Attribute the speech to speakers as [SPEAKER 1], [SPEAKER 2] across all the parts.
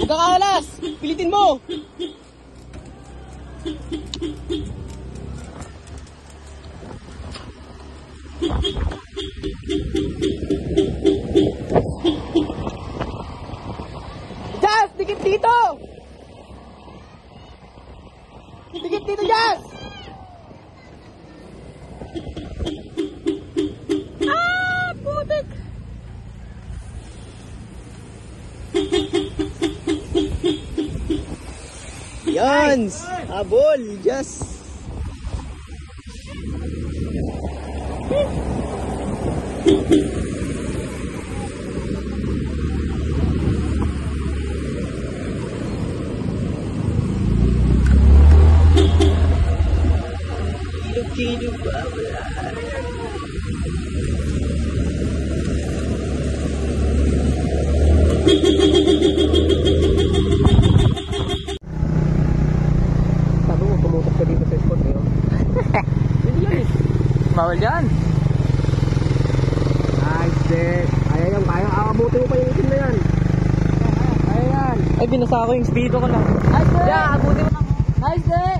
[SPEAKER 1] Magkakalas! Pilitin mo! Jazz! Dikit dito! Dikit dito, Jazz! Ah! Putik! Yan! Habol! Jazz! Kilo ba wala? Sabi mo, pumutok ka dito sa spot eh. Hindi yan eh. Bawal yan. Nice day. Kaya yan, kaya akabuti mo pa yung itim na yan. Kaya yan. Ay, binasa ko yung speedo ko lang. Nice day! Yeah, akabuti mo lang. Nice day!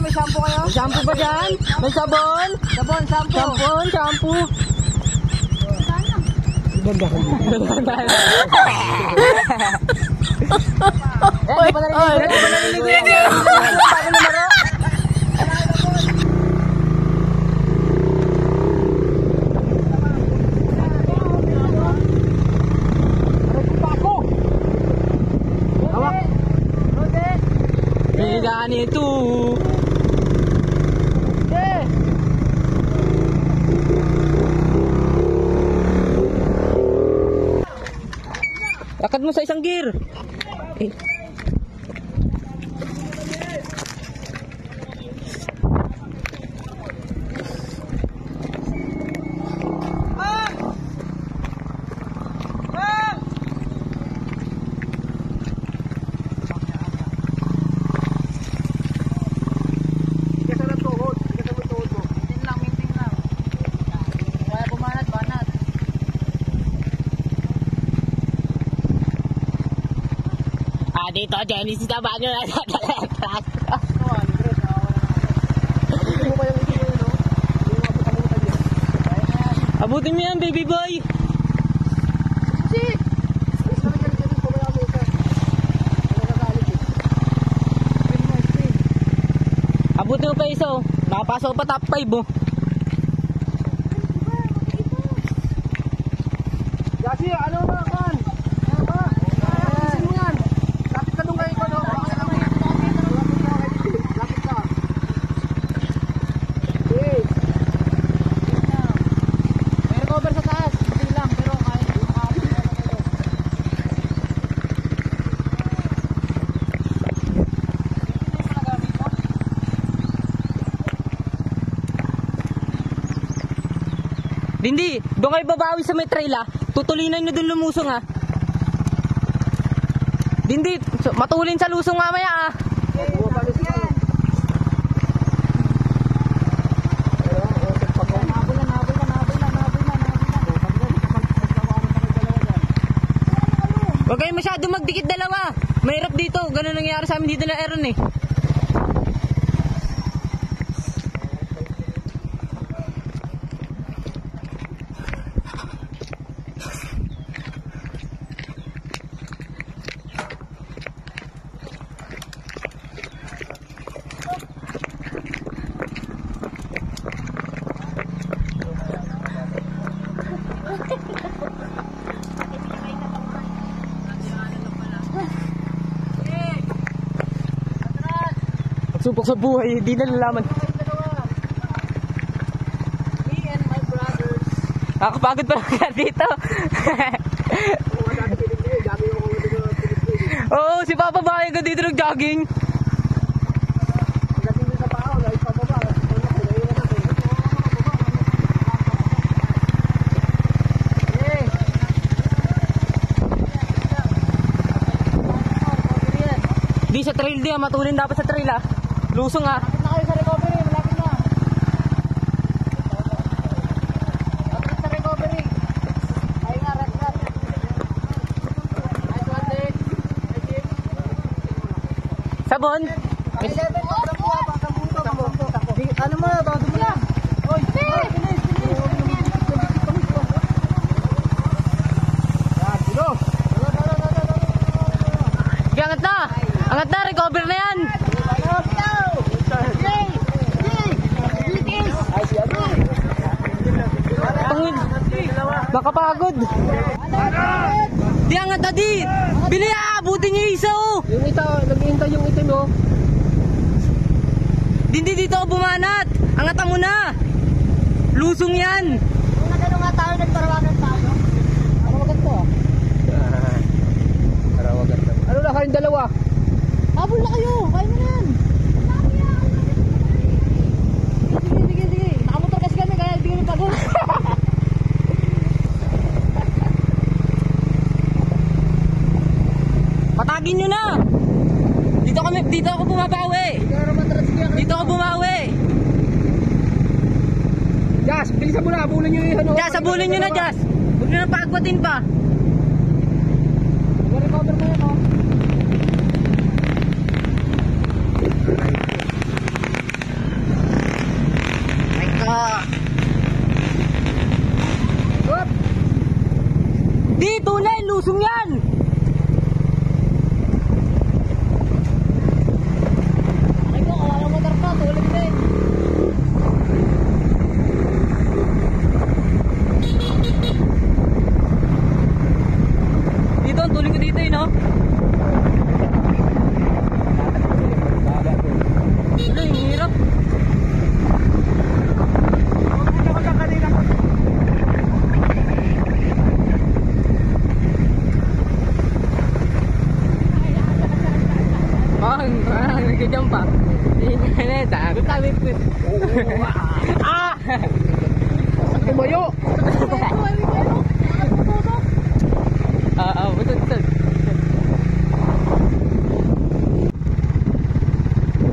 [SPEAKER 1] May shampoo kayo? May shampoo ba dyan? May sabon? Sabon, shampoo. Sabon, shampoo. Ibanda ka dito. Oy, oy. Higaan ito. Lakad mo sa isang gear. Eh. Dito, Genesis na banyo na abutin mo yan, baby boy. Abutin mo pa isa oh. Nakapasok pa top 5 oh. Kasi ano ba kan? Hindi, doon kayo babawi sa may trail ah. Tutulinan nyo doon lumusong ah. Hindi, matulin sa lusong mamaya ah. Huwag kayo masyado magdikit dalawa. Mahirap dito, ganun nangyayari sa amin dito na Aaron eh. Supok sa buhay, hindi na nalaman. Me and my brothers. Nakakapagod pa lang dito. Oo, si Papa Bahay ka dito nag-jogging. Di sa trail di, matulin dapat sa trail ah. Lusong ah. Kapit na kayo sa recover. Sabon?
[SPEAKER 2] Ano mo na, todo mo lang. Oy, bilis.
[SPEAKER 1] Sige, angat na! Angat na, recover na yan! Tungin! Nakapagod! Di, angat na di! Bili, aabutin niyo yung isa oh!
[SPEAKER 2] Yung ito, nag-iintay yung itim oh.
[SPEAKER 1] Hindi dito ako bumanat! Angatan mo na! Lusong yan!
[SPEAKER 2] Kung nagano nga tayo, nagparawagan tayo. Parawagan to ah. Parawagan to. Ano na kayong dalawa? Habol na kayo! Kayo na yan! Sige. Nakamotor kasi kami, kaya hindi kami pagod.
[SPEAKER 1] Patagin nyo na! Dito ako bumabawi! Dito ako bumawi!
[SPEAKER 2] Jas, bilisan mo na, abulin nyo yung ano.
[SPEAKER 1] Jas, abulin nyo na, Jas! Huwag nyo na paagwatin pa!
[SPEAKER 2] Recover mo yan oh.
[SPEAKER 1] My God!
[SPEAKER 2] Up!
[SPEAKER 1] Di, tunay! Lusong yan!
[SPEAKER 2] Ay ko, kawalang motor pa, tulit din.
[SPEAKER 1] Dito, ang tuloy ko dito no? Wala, yung hirap. Nagkajam pa. Hindi na, tabi po. Ah!
[SPEAKER 2] Tumayo!
[SPEAKER 1] Betul.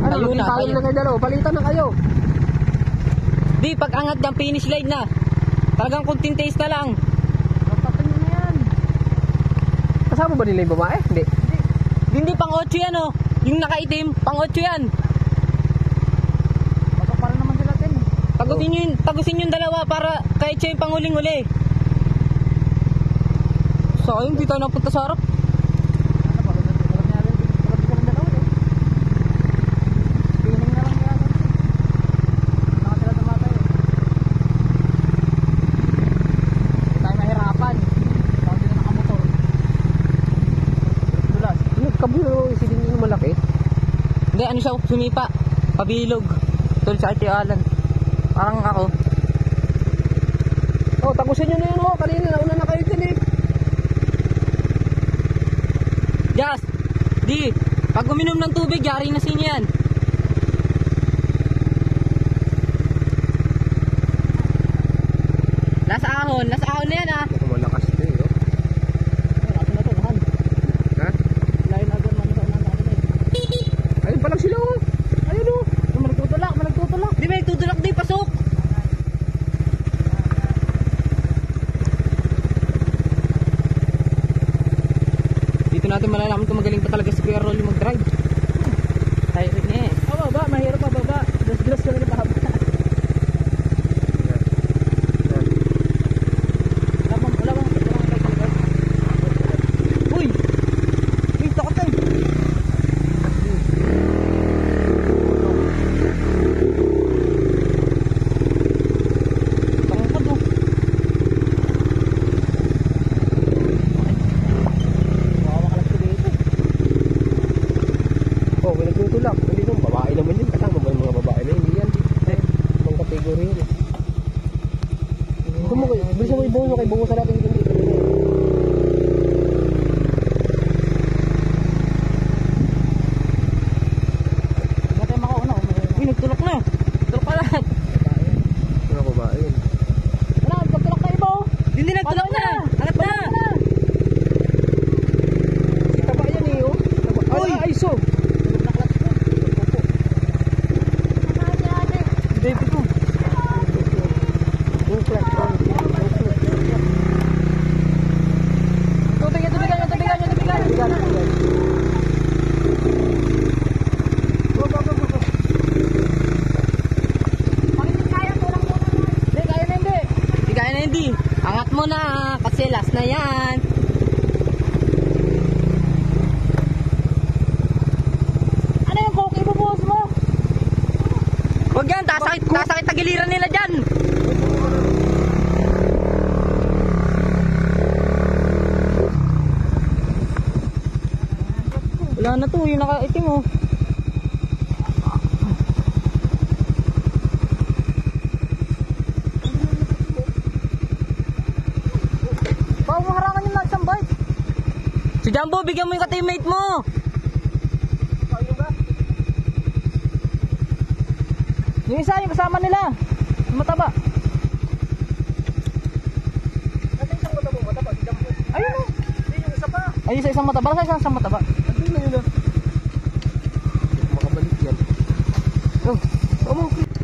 [SPEAKER 2] Ano,
[SPEAKER 1] Ayun na,
[SPEAKER 2] tayo
[SPEAKER 1] ayun.
[SPEAKER 2] na kayo dalawa, palitan na kayo.
[SPEAKER 1] Di, pag angat ng finish line na. Talagang kunting taste na lang.
[SPEAKER 2] Kapatid nyo na yan. Kasama ba nila yung babae? Hindi.
[SPEAKER 1] Hindi pang 8 yan oh. Yung nakaitim, pang 8 yan.
[SPEAKER 2] Para naman sila tin.
[SPEAKER 1] Tagusin yung dalawa para kahit siya yung panguling-uli. Sayang, di tayo napunta sa harap. Hindi, ano siya, sumipa. Pabilog. Tulad sa kay Alan. Parang ako.
[SPEAKER 2] Oh, tagusin nyo na yun oh. Kanina nauna na kayo din eh.
[SPEAKER 1] Just, di, pag uminom ng tubig, yari na sa inyo yan. Nasa ahon na yan ah.
[SPEAKER 2] Malakas to eh oh. Ayun na to, lahan. Ha? Lain agad man sa unahan natin eh. Ayun pa lang sila oh. Ayun oh. Malagtutulak.
[SPEAKER 1] Di, may tutulak di, pasok. Dito natin malalaman kung magaling pa talaga si Kuya Rolly mag-drive. Tayo rin eh.
[SPEAKER 2] Baba, mahirap pa baba. Dos-dos ka na pahaba.
[SPEAKER 1] Uy! Uy, takot tayo. Takot mo.
[SPEAKER 2] Oh, may nagtutulak. Hindi nung babae naman yun. Kasama ba yung mga babae na hindi yan?
[SPEAKER 1] Sasakit na giliran nila dyan. Wala na to, yung nakaitim oh. Baka maharangan yung isang bite. Si Jumbo, bigyan mo yung ka-teammate mo. Yung isa, yung kasama nila. Yung mataba.
[SPEAKER 2] Kasi isang mataba, si Jumbo.
[SPEAKER 1] Ayun oh.
[SPEAKER 2] Hindi, yung isa pa.
[SPEAKER 1] Ayun sa isang mataba. Sa isang mataba.
[SPEAKER 2] Andun na yun ah. Makabalik yan.
[SPEAKER 1] Oh.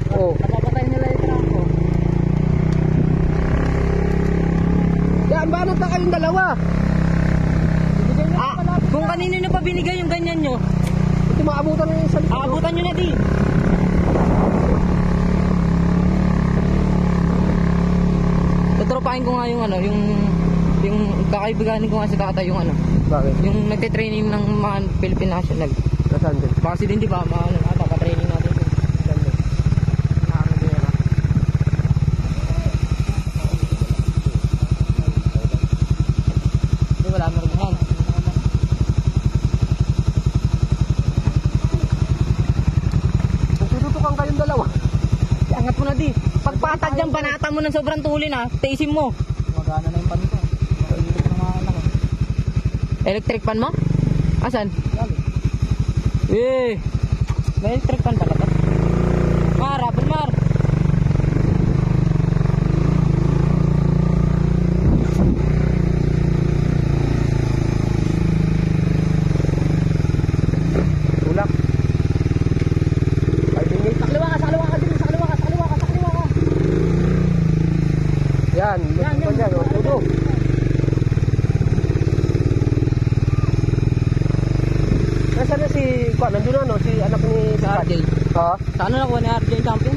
[SPEAKER 1] Oh. Napapatay nila yung trangko.
[SPEAKER 2] Yan, ba nagtaka yung dalawa?
[SPEAKER 1] Kung kanino nyo pa binigay yung ganyan nyo,
[SPEAKER 2] Ito maabutan na yung salita.
[SPEAKER 1] aabutan nyo na di. Tutropahin ko nga yung ano, yung kakaibiganin ko nga si tata yung ano,
[SPEAKER 2] Bakit?
[SPEAKER 1] yung nagte-training ng mga Philippine National.
[SPEAKER 2] Nasaan din?
[SPEAKER 1] Baka din di ba, papatraining natin.
[SPEAKER 2] Nasaan din?
[SPEAKER 1] Hindi, wala mo rin yan.
[SPEAKER 2] Kung tututukan kayong dalawa.
[SPEAKER 1] Angat mo na di. Pagpatag dyan, banata mo ng sobrang tulin ha, taisin mo.
[SPEAKER 2] Magana na yung pan ko. Mainilit ng mga anak ko.
[SPEAKER 1] Electric pan mo? Asan? Eh, may electric pan pala to. Mar, hapon Mar.
[SPEAKER 2] Tulak. Ay, bingit.
[SPEAKER 1] Sa kaliwa ka din, sa kaliwa ka.
[SPEAKER 2] Yan,
[SPEAKER 1] Yan,
[SPEAKER 2] yan, yan. O, tudo. Nasaan na si, nandun na no, si anak ni
[SPEAKER 1] Si RJ.
[SPEAKER 2] Ha?
[SPEAKER 1] Sa ano nakuha ni RJ champion?